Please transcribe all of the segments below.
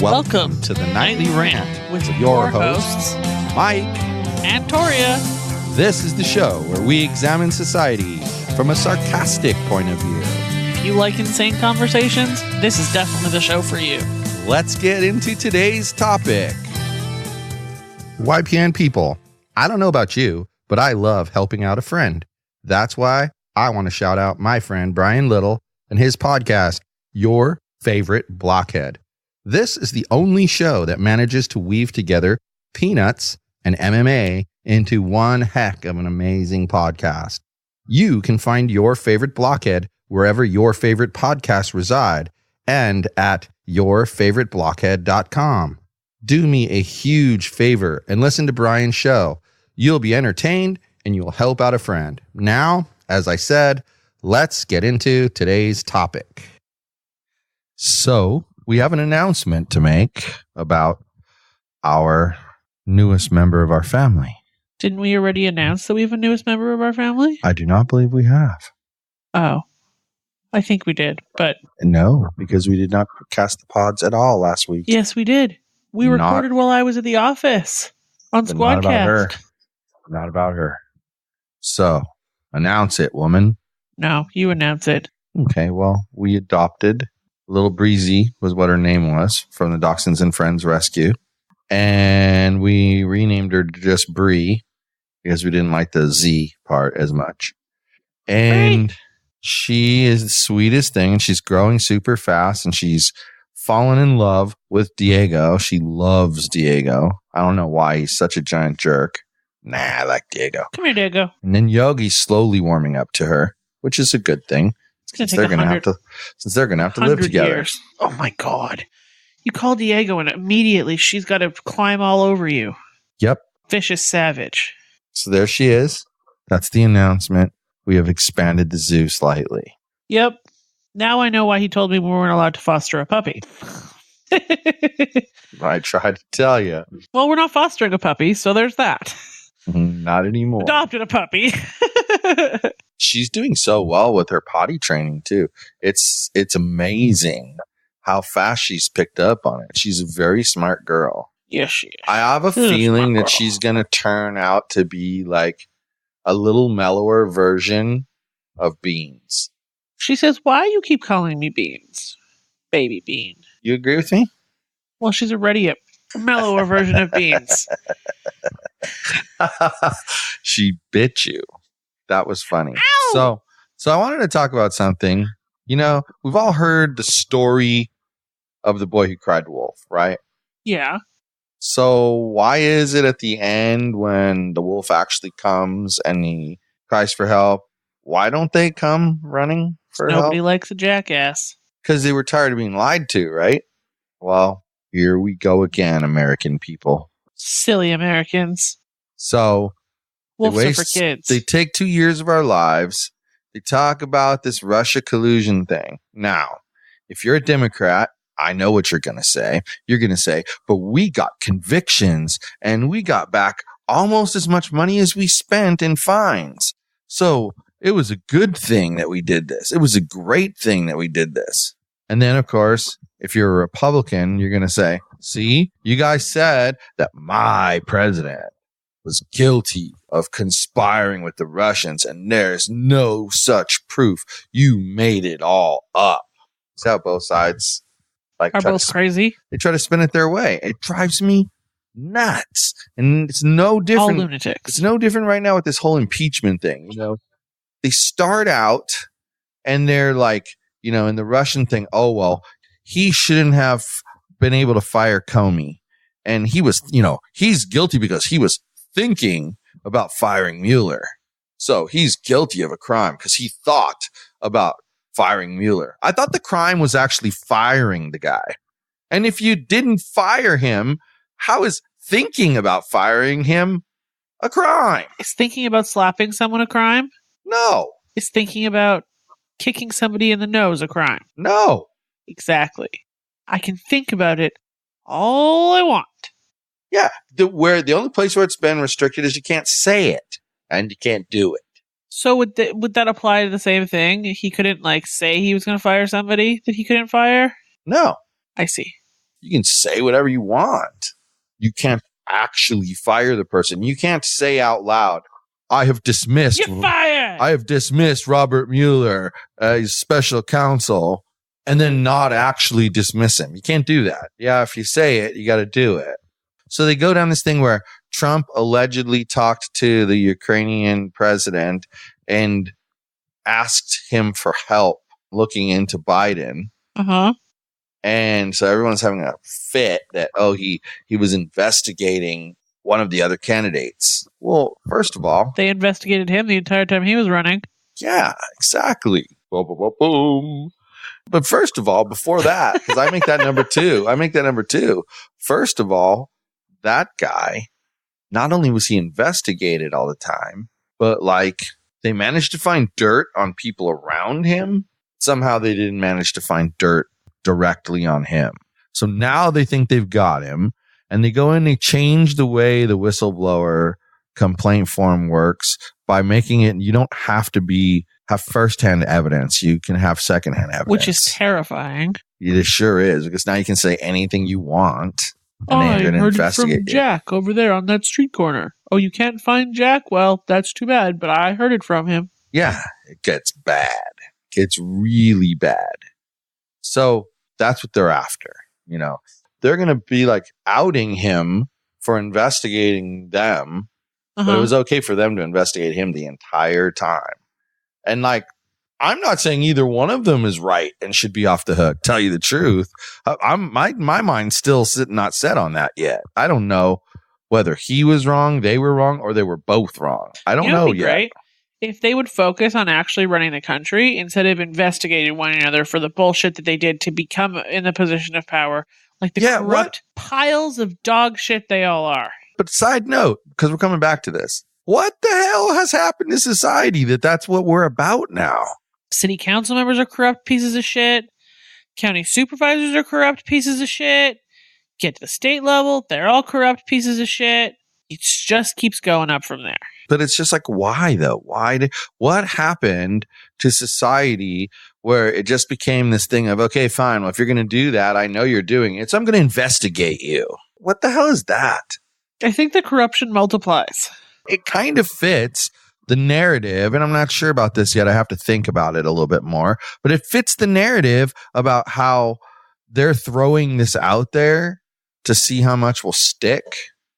Welcome to the Nightly Rant with your hosts, Mike and Toria. This is the show where we examine society from a sarcastic point of view. If you like insane conversations, this is definitely the show for you. Let's get into today's topic. YPN people, I don't know about you, but I love helping out a friend. That's why I want to shout out my friend Brian Little and his podcast, Your Favorite Blockhead. This is the only show that manages to weave together peanuts and MMA into one heck of an amazing podcast. You can find Your Favorite Blockhead wherever your favorite podcasts reside and at yourfavoriteblockhead.com. Do me a huge favor and listen to Brian's show. You'll be entertained and you'll help out a friend. Now, as I said, let's get into today's topic. So, we have an announcement to make about our newest member of our family. Didn't we already announce that we have a newest member of our family? I do not believe we have. Oh, I think we did, but... No, because we did not cast the pods at all last week. Yes, we did. We recorded while I was at the office on Squadcast. Not about her. Not about her. So, announce it, woman. No, you announce it. Okay, well, we adopted... Little Breezy was what her name was from the Dachshunds and Friends Rescue. And we renamed her to just Bree because we didn't like the Z part as much. And she is the sweetest thing. And she's growing super fast. And she's fallen in love with Diego. She loves Diego. I don't know why he's such a giant jerk. Nah, I like Diego. Come here, Diego. And then Yogi's slowly warming up to her, which is a good thing. Since they're going to have to live together. Years. Oh my God. You call Diego and immediately she's got to climb all over you. Yep. Vicious savage. So there she is. That's the announcement. We have expanded the zoo slightly. Yep. Now I know why he told me we weren't allowed to foster a puppy. I tried to tell you. Well, we're not fostering a puppy, so there's that. Not anymore. Adopted a puppy. She's doing so well with her potty training too. It's amazing how fast she's picked up on it. She's a very smart girl. Yes, she is. I have a feeling that she's going to turn out to be like a little mellower version of Beans. She says, "Why you keep calling me Beans, baby Bean?" You agree with me? Well, she's already a mellower version of Beans. She bit you. That was funny. Ow! So I wanted to talk about something. You know, we've all heard the story of the boy who cried wolf, right? Yeah. So why is it at the end when the wolf actually comes and he cries for help, why don't they come running for help? Nobody likes a jackass. Because they were tired of being lied to, right? Well, here we go again, American people. Silly Americans. So... Wolves are for kids. They take 2 years of our lives. They talk about this Russia collusion thing. Now, if you're a Democrat, I know what you're going to say. You're going to say, but we got convictions and we got back almost as much money as we spent in fines. So it was a good thing that we did this. It was a great thing that we did this. And then, of course, if you're a Republican, you're going to say, see, you guys said that my president was guilty of conspiring with the Russians, and there's no such proof. You made it all up. See how both sides are both crazy? They try to spin it their way. It drives me nuts. And it's no different. All lunatics. It's no different right now with this whole impeachment thing. You know, they start out and they're like, you know, in the Russian thing, oh, well, he shouldn't have been able to fire Comey. And he was, you know, he's guilty because he was thinking about firing Mueller. So he's guilty of a crime because he thought about firing Mueller. I thought the crime was actually firing the guy. And if you didn't fire him, how is thinking about firing him a crime? Is thinking about slapping someone a crime? No. Is thinking about kicking somebody in the nose a crime? No. Exactly. I can think about it all I want. Yeah, the only place where it's been restricted is you can't say it and you can't do it. So would that apply to the same thing? He couldn't say he was going to fire somebody that he couldn't fire? No. I see. You can say whatever you want. You can't actually fire the person. You can't say out loud, I have dismissed Robert Mueller as special counsel, and then not actually dismiss him. You can't do that. Yeah, if you say it, you got to do it. So they go down this thing where Trump allegedly talked to the Ukrainian president and asked him for help looking into Biden. Uh-huh. And so everyone's having a fit that, he was investigating one of the other candidates. Well, first of all, they investigated him the entire time he was running. Yeah, exactly. Boom, boom, boom, boom. But first of all, before that, because I make that number two. First of all, that guy, not only was he investigated all the time, but like they managed to find dirt on people around him. Somehow they didn't manage to find dirt directly on him. So now they think they've got him, and they go in, they change the way the whistleblower complaint form works by making it, you don't have to have firsthand evidence. You can have secondhand evidence. Which is terrifying. It sure is, because now you can say anything you want. And I heard it from Jack over there on that street corner. Oh, you can't find Jack? Well, that's too bad, but I heard it from him. Yeah, it gets bad. It gets really bad. So that's what they're after. They're going to be like outing him for investigating them. But it was okay for them to investigate him the entire time. And like, I'm not saying either one of them is right and should be off the hook. Tell you the truth, my mind's still not set on that yet. I don't know whether he was wrong, they were wrong, or they were both wrong. I don't know yet. Great if they would focus on actually running the country instead of investigating one another for the bullshit that they did to become in the position of power, like the corrupt piles of dog shit they all are. But side note, because we're coming back to this, what the hell has happened to society that's what we're about now? City council members are corrupt pieces of shit. County supervisors are corrupt pieces of shit. Get to the state level, they're all corrupt pieces of shit. It just keeps going up from there. But it's just like, why though? What happened to society where it just became this thing of, okay, fine, well, if you're going to do that, I know you're doing it, so I'm going to investigate you. What the hell is that? I think the corruption multiplies. It kind of fits the narrative, and I'm not sure about this yet. I have to think about it a little bit more, but it fits the narrative about how they're throwing this out there to see how much will stick.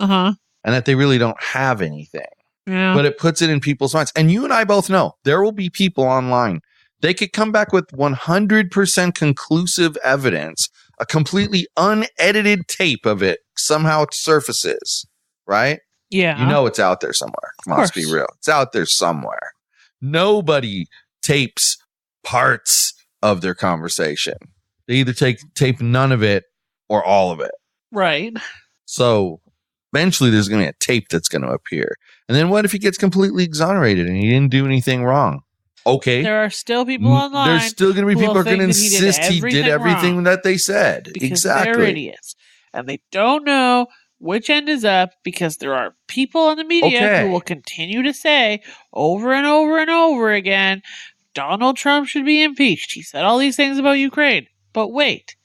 Uh-huh. And that they really don't have anything. Yeah. But it puts it in people's minds. And you and I both know there will be people online. They could come back with 100% conclusive evidence, a completely unedited tape of it somehow surfaces, right? Yeah. You know it's out there somewhere. Come on, let's be real. It's out there somewhere. Nobody tapes parts of their conversation. They either tape none of it or all of it. Right. So eventually there's going to be a tape that's going to appear. And then what if he gets completely exonerated and he didn't do anything wrong? Okay. There are still people online. There's still going to be people who are going to insist he did everything that they said. Exactly. They're idiots. And they don't know which end is up because there are people on the media who will continue to say over and over and over again, Donald Trump should be impeached. He said all these things about Ukraine. But wait,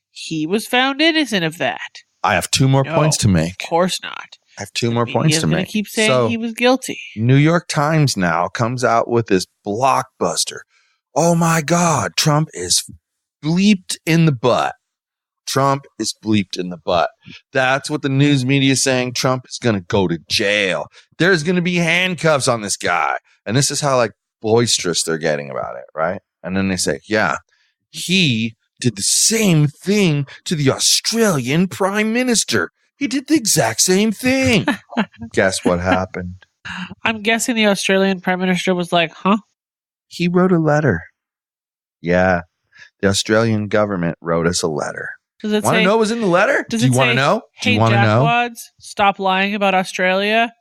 he was found innocent of that. I have two more points to make. Of course not. I have two more points to make. Keep saying he was guilty. New York Times now comes out with this blockbuster. Oh my God, Trump is bleeped in the butt. Trump is bleeped in the butt. That's what the news media is saying. Trump is going to go to jail. There's going to be handcuffs on this guy. And this is how like boisterous they're getting about it, right? And then they say, yeah, he did the same thing to the Australian Prime Minister. He did the exact same thing. Guess what happened? I'm guessing the Australian Prime Minister was like, huh? He wrote a letter. Yeah. The Australian government wrote us a letter. Does it want to know what was in the letter? Do you want to know? Do you want to know? Stop lying about Australia.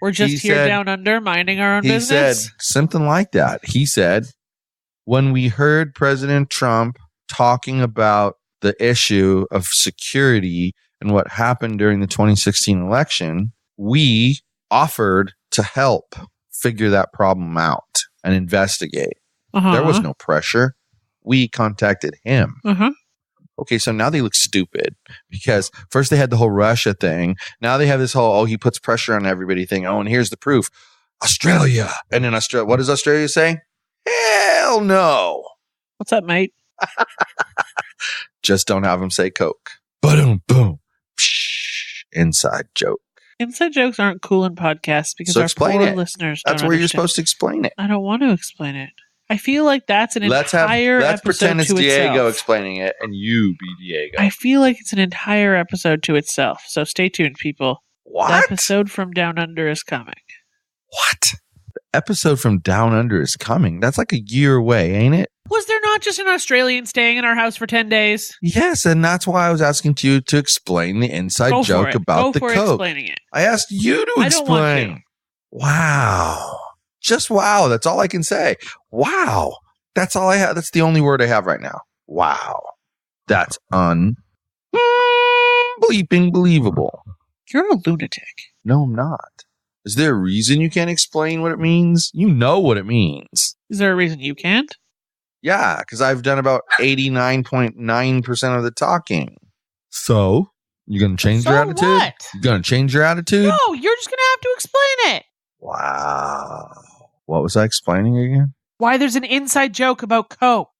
We're just here down under minding our own business. He said something like that. He said, when we heard President Trump talking about the issue of security and what happened during the 2016 election, we offered to help figure that problem out and investigate. There was no pressure. We contacted him. Okay, so now they look stupid because first they had the whole Russia thing. Now they have this whole, he puts pressure on everybody thing. Oh, and here's the proof. Australia. And then Australia, what does Australia say? Hell no. What's up, mate? Just don't have them say Coke. Boom, boom. Psh, inside joke. Inside jokes aren't cool in podcasts because our poor listeners don't That's where you're supposed to explain it. I don't want to explain it. I feel like that's an entire episode to itself. Let's pretend it's Diego explaining it and you be Diego. I feel like it's an entire episode to itself. So stay tuned, people. What? The episode from Down Under is coming. What? The episode from Down Under is coming? That's like a year away, ain't it? Was there not just an Australian staying in our house for 10 days? Yes, and that's why I was asking you to explain the inside joke about the Coke. Go for explaining it. I asked you to explain. I don't want to. Wow. Just wow. That's all I can say. Wow. That's all I have. That's the only word I have right now. Wow. That's bleeping believable. You're a lunatic. No, I'm not. Is there a reason you can't explain what it means? You know what it means. Is there a reason you can't? Yeah, because I've done about 89.9% of the talking. So, you going to change your attitude? What? You going to change your attitude? No, you're just going to have to explain it. Wow. What was I explaining again? Why there's an inside joke about Coke.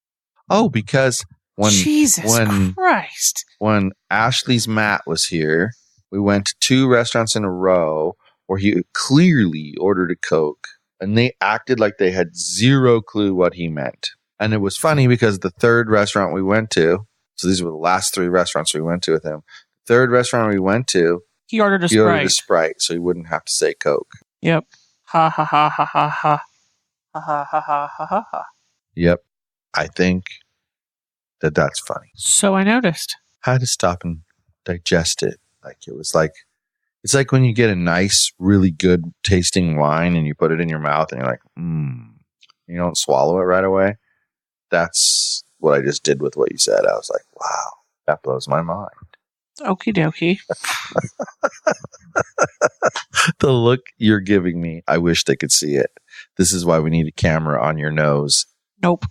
Oh, because Jesus Christ. When Ashley's Matt was here, we went to 2 restaurants in a row where he clearly ordered a Coke, and they acted like they had zero clue what he meant. And it was funny because the third restaurant we went to, so these were the last 3 restaurants we went to with him. The third restaurant we went to, he ordered a Sprite so he wouldn't have to say Coke. Yep. Ha ha ha ha ha ha. Ha ha ha ha ha ha ha. Yep. I think that's funny. So I noticed. I had to stop and digest it. It's like when you get a nice, really good tasting wine and you put it in your mouth and you're like, you don't swallow it right away. That's what I just did with what you said. I was like, wow, that blows my mind. Okie dokie. The look you're giving me, I wish they could see it. This is why we need a camera on your nose. Nope.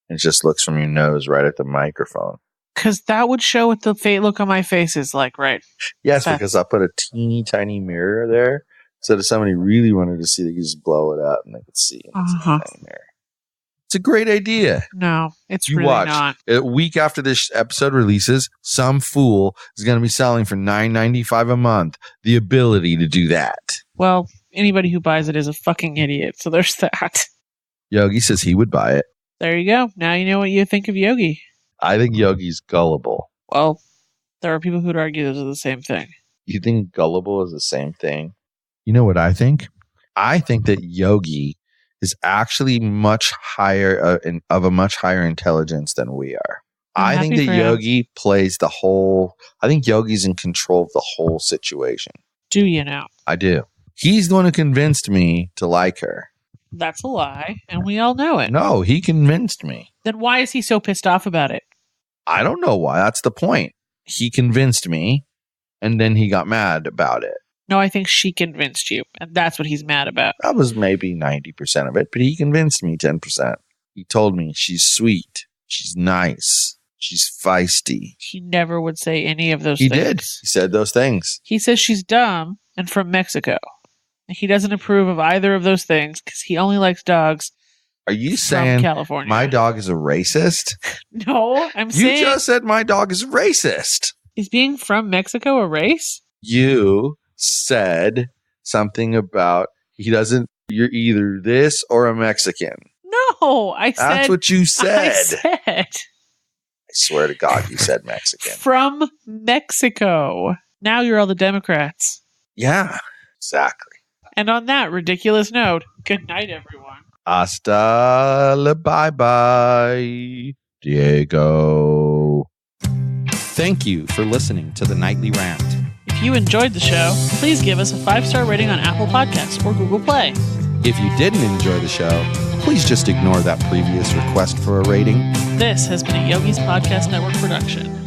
It just looks from your nose right at the microphone. Because that would show what the look on my face is like, right? Yes, because I put a teeny tiny mirror there. So if somebody really wanted to see, they could just blow it up and they could see. It's a tiny mirror. It's a great idea. No, it's really not. A week after this episode releases, some fool is going to be selling for $9.95 a month the ability to do that. Well, anybody who buys it is a fucking idiot. So there's that. Yogi says he would buy it. There you go. Now you know what you think of Yogi. I think Yogi's gullible. Well, there are people who'd argue those are the same thing. You think gullible is the same thing? You know what I think? I think that Yogi is actually much higher of a much higher intelligence than we are. I think that Yogi plays the whole. I think Yogi's in control of the whole situation. Do you know? I do. He's the one who convinced me to like her. That's a lie, and we all know it. No, he convinced me. Then why is he so pissed off about it? I don't know why. That's the point. He convinced me, and then he got mad about it. No, I think she convinced you, and that's what he's mad about. That was maybe 90% of it, but he convinced me 10%. He told me she's sweet, she's nice, she's feisty. He never would say any of those things. He did. He said those things. He says she's dumb and from Mexico. He doesn't approve of either of those things because he only likes dogs. Are you saying California. My dog is a racist? No, I'm saying... You just said my dog is racist. Is being from Mexico a race? You said something about you're either this or a Mexican. No, I said... That's what you said. I swear to God, you said Mexican. From Mexico. Now you're all the Democrats. Yeah, exactly. And on that ridiculous note, good night, everyone. Hasta la bye-bye, Diego. Thank you for listening to the Nightly Rant. If you enjoyed the show, please give us a 5-star rating on Apple Podcasts or Google Play. If you didn't enjoy the show, please just ignore that previous request for a rating. This has been a Yogi's Podcast Network production.